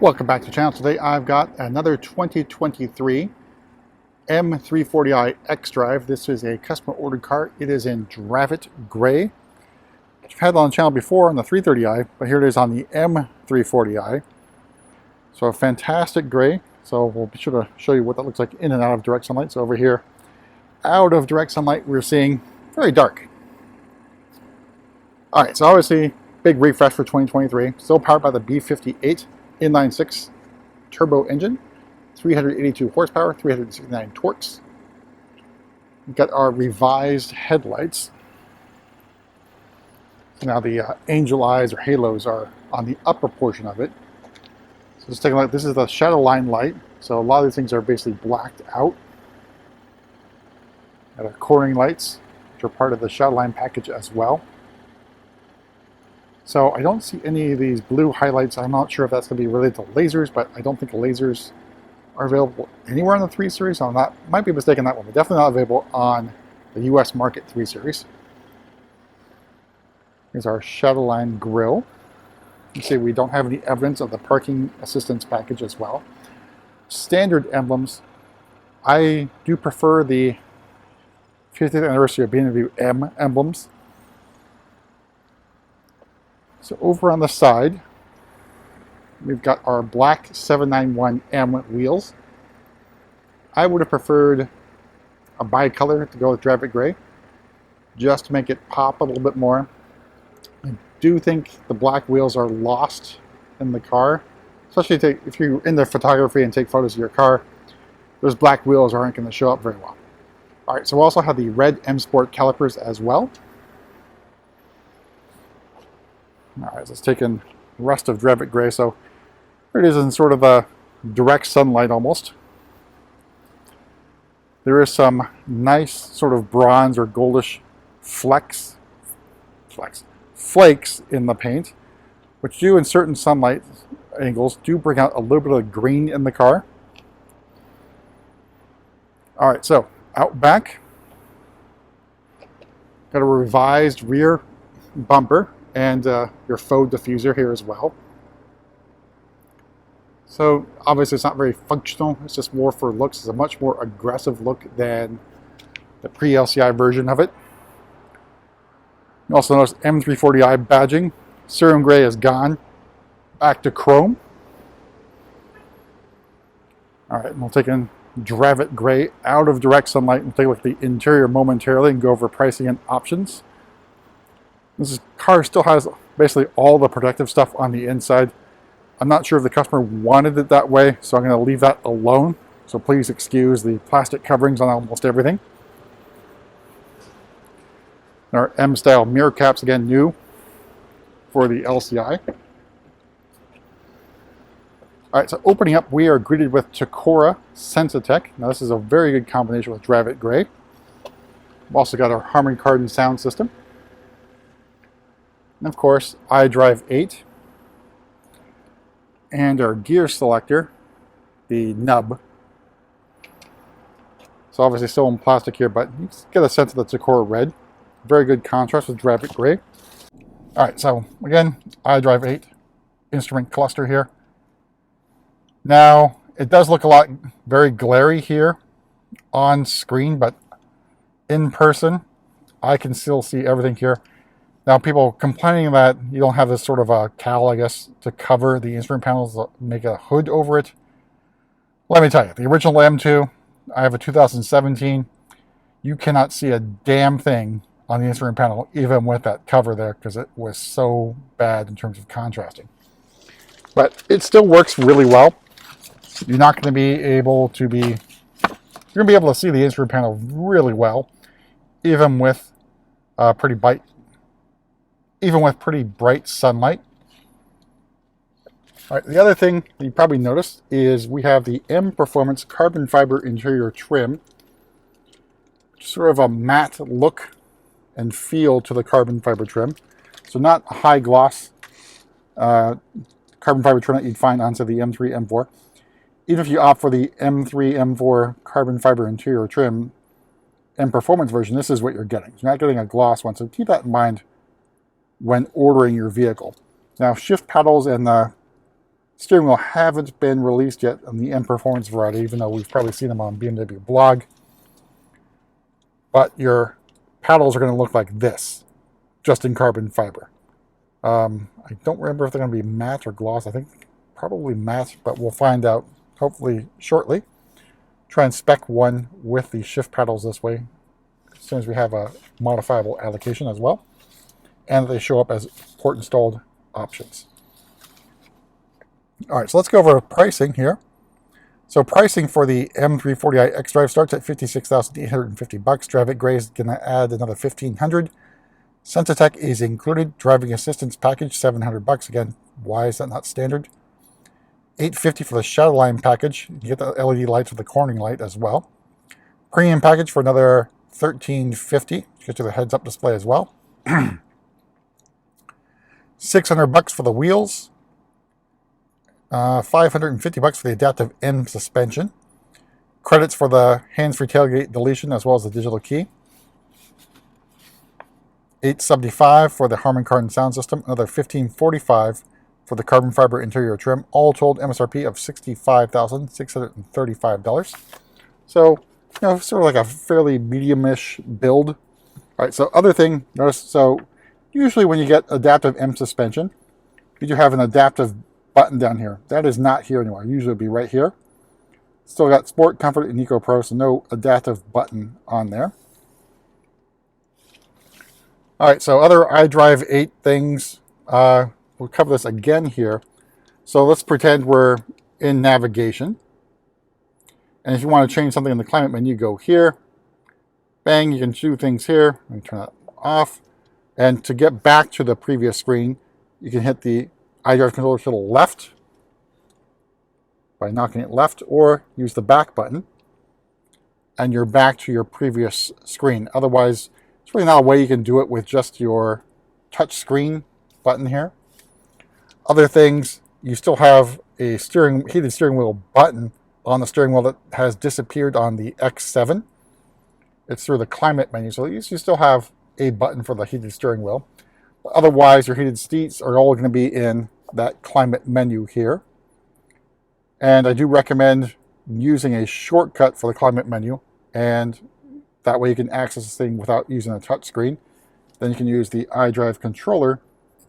Welcome back to the channel. Today I've got another 2023 M340i xDrive. This is a customer ordered car. It is in Dravit Grey. I've had it on the channel before on the 330i, but here it is on the M340i. So a fantastic gray. So we'll be sure to show you what that looks like in and out of direct sunlight. So over here, out of direct sunlight, we're seeing very dark. All right, so obviously big refresh for 2023. Still powered by the B58 inline-six turbo engine, 382 horsepower, 369 torques. We've got our revised headlights. So now the angel eyes or halos are on the upper portion of it. So let's take a look. This is the shadow line light. So a lot of these things are basically blacked out. Got our cornering lights, which are part of the shadow line package as well. So I don't see any of these blue highlights. I'm not sure if that's going to be related to lasers, but I don't think lasers are available anywhere on the 3 Series. So I might be mistaken on that one, but definitely not available on the US market 3 Series. Here's our Shadowline grille. You see we don't have any evidence of the parking assistance package as well. Standard emblems. I do prefer the 50th anniversary of BMW M emblems. So over on the side, we've got our black 791M wheels. I would have preferred a bicolor to go with Dravit Grey, just to make it pop a little bit more. I do think the black wheels are lost in the car, especially if you're into photography and take photos of your car. Those black wheels aren't going to show up very well. All right, so we also have the red M Sport calipers as well. All right, so let's take in the rest of Dravit Grey. So here it is in sort of a direct sunlight almost. There is some nice sort of bronze or goldish flakes in the paint, which do in certain sunlight angles do bring out a little bit of green in the car. All right, so out back, got a revised rear bumper and your faux diffuser here as well. So obviously it's not very functional, it's just more for looks. It's a much more aggressive look than the pre-LCI version of it. You also notice M340i badging. Serum gray is gone, back to chrome. All right, we'll take in Dravit Grey out of direct sunlight and take a look at the interior momentarily and go over pricing and options. This car still has basically all the protective stuff on the inside. I'm not sure if the customer wanted it that way, so I'm going to leave that alone. So please excuse the plastic coverings on almost everything. Our M-style mirror caps, again, new for the LCI. All right, so opening up, we are greeted with Tacora Sensitech. Now this is a very good combination with Dravit Grey. We've also got our Harman Kardon sound system. And of course, iDrive 8. And our gear selector, the nub. So obviously still in plastic here, but you get a sense of the Tacora Red. Very good contrast with Dravit Grey. All right, so again, iDrive 8 instrument cluster here. Now, it does look a lot very glary here on screen, but in person, I can still see everything here. Now, people complaining that you don't have this sort of a cowl, I guess, to cover the instrument panels, make a hood over it. Let me tell you, the original M2, I have a 2017. You cannot see a damn thing on the instrument panel, even with that cover there, because it was so bad in terms of contrasting. But it still works really well. You're not going to be able to see the instrument panel really well, even with pretty bright sunlight. All right, the other thing you probably noticed is we have the M Performance carbon fiber interior trim. Sort of a matte look and feel to the carbon fiber trim. So not a high gloss carbon fiber trim that you'd find onto the M3, M4. Even if you opt for the M3, M4 carbon fiber interior trim M Performance version, this is what you're getting. You're not getting a gloss one, so keep that in mind when ordering your vehicle. Now, shift pedals and the Steering wheel haven't been released yet on the M Performance variety, even though we've probably seen them on BMW blog. But your paddles are going to look like this, just in carbon fiber. I don't remember if they're going to be matte or gloss. I think probably matte, but we'll find out hopefully shortly. Try and spec one with the shift paddles this way, as soon as we have a modifiable allocation as well. And they show up as port installed options. All right, so let's go over pricing here. So pricing for the M340i xDrive starts at $56,850. Dravit Grey is going to add another $1,500. Sensitech is included. Driving assistance package, $700. Again, why is that not standard? $850 for the shadow line package. You get the LED lights with the cornering light as well. Premium package for another $1350. You get to the heads-up display as well. $600 for the wheels. $550 for the adaptive M suspension. Credits for the hands-free tailgate deletion as well as the digital key. $875 for the Harman Kardon sound system. Another $1545 for the carbon fiber interior trim. All told, MSRP of $65,635. So, sort of like a fairly medium-ish build. All right, so other thing, notice, so usually when you get adaptive M suspension, you do have an adaptive button down here. That is not here anymore. Usually it'll be right here. Still got Sport, Comfort, and Eco Pro, so no adaptive button on there. All right, so other iDrive 8 things. We'll cover this again here. So let's pretend we're in navigation. And if you want to change something in the climate menu, go here. Bang, you can do things here. Let me turn that off. And to get back to the previous screen, you can hit the iDrive controller to the left by knocking it left, or use the back button, and you're back to your previous screen. Otherwise, it's really not a way you can do it with just your touch screen button here. Other things, you still have a heated steering wheel button on the steering wheel that has disappeared on the X7. It's through the climate menu, so you still have a button for the heated steering wheel. Otherwise, your heated seats are all going to be in that climate menu here. And I do recommend using a shortcut for the climate menu, and that way you can access this thing without using a touch screen. Then you can use the iDrive controller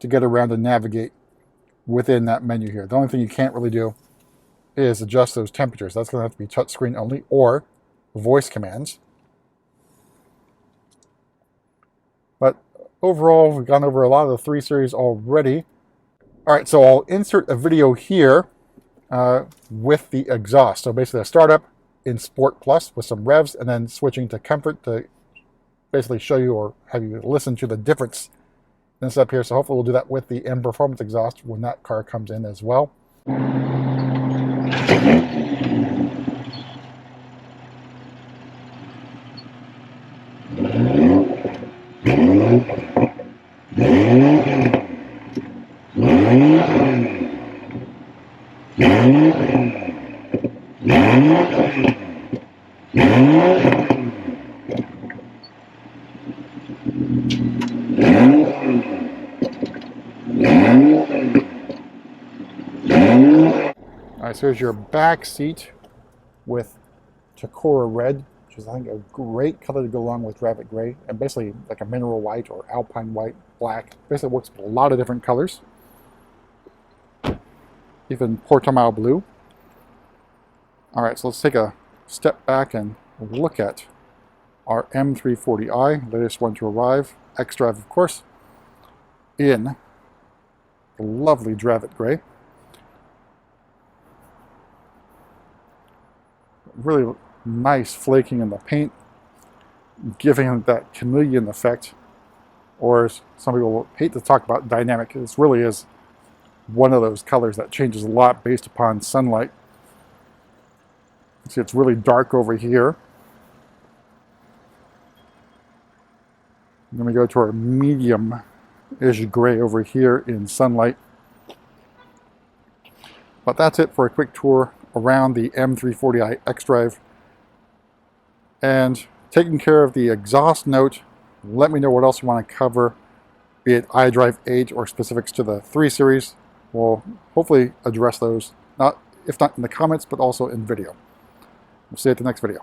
to get around and navigate within that menu here. The only thing you can't really do is adjust those temperatures. That's going to have to be touch screen only or voice commands. But overall, we've gone over a lot of the 3 Series already. All right, so I'll insert a video here with the exhaust. So basically a startup in Sport Plus with some revs, and then switching to Comfort to basically show you or have you listen to the difference in this up here. So hopefully we'll do that with the M Performance exhaust when that car comes in as well. Alright, so here's your back seat with Tacora Red, which is I think a great color to go along with Dravit Grey, and basically like a mineral white or alpine white, black. Basically works with a lot of different colors. Even Portimao blue. Alright, so let's take a step back and look at our M340i, latest one to arrive, xDrive of course, in the lovely Dravit Grey. Really nice flaking in the paint, giving it that chameleon effect, or as some people hate to talk about, dynamic. This really is one of those colors that changes a lot based upon sunlight. See, it's really dark over here. Then we go to our medium-ish gray over here in sunlight. But that's it for a quick tour around the M340i xDrive. And taking care of the exhaust note, let me know what else you want to cover, be it iDrive 8 or specifics to the 3 Series. we'll hopefully address those, if not in the comments, but also in video. We'll see you at the next video.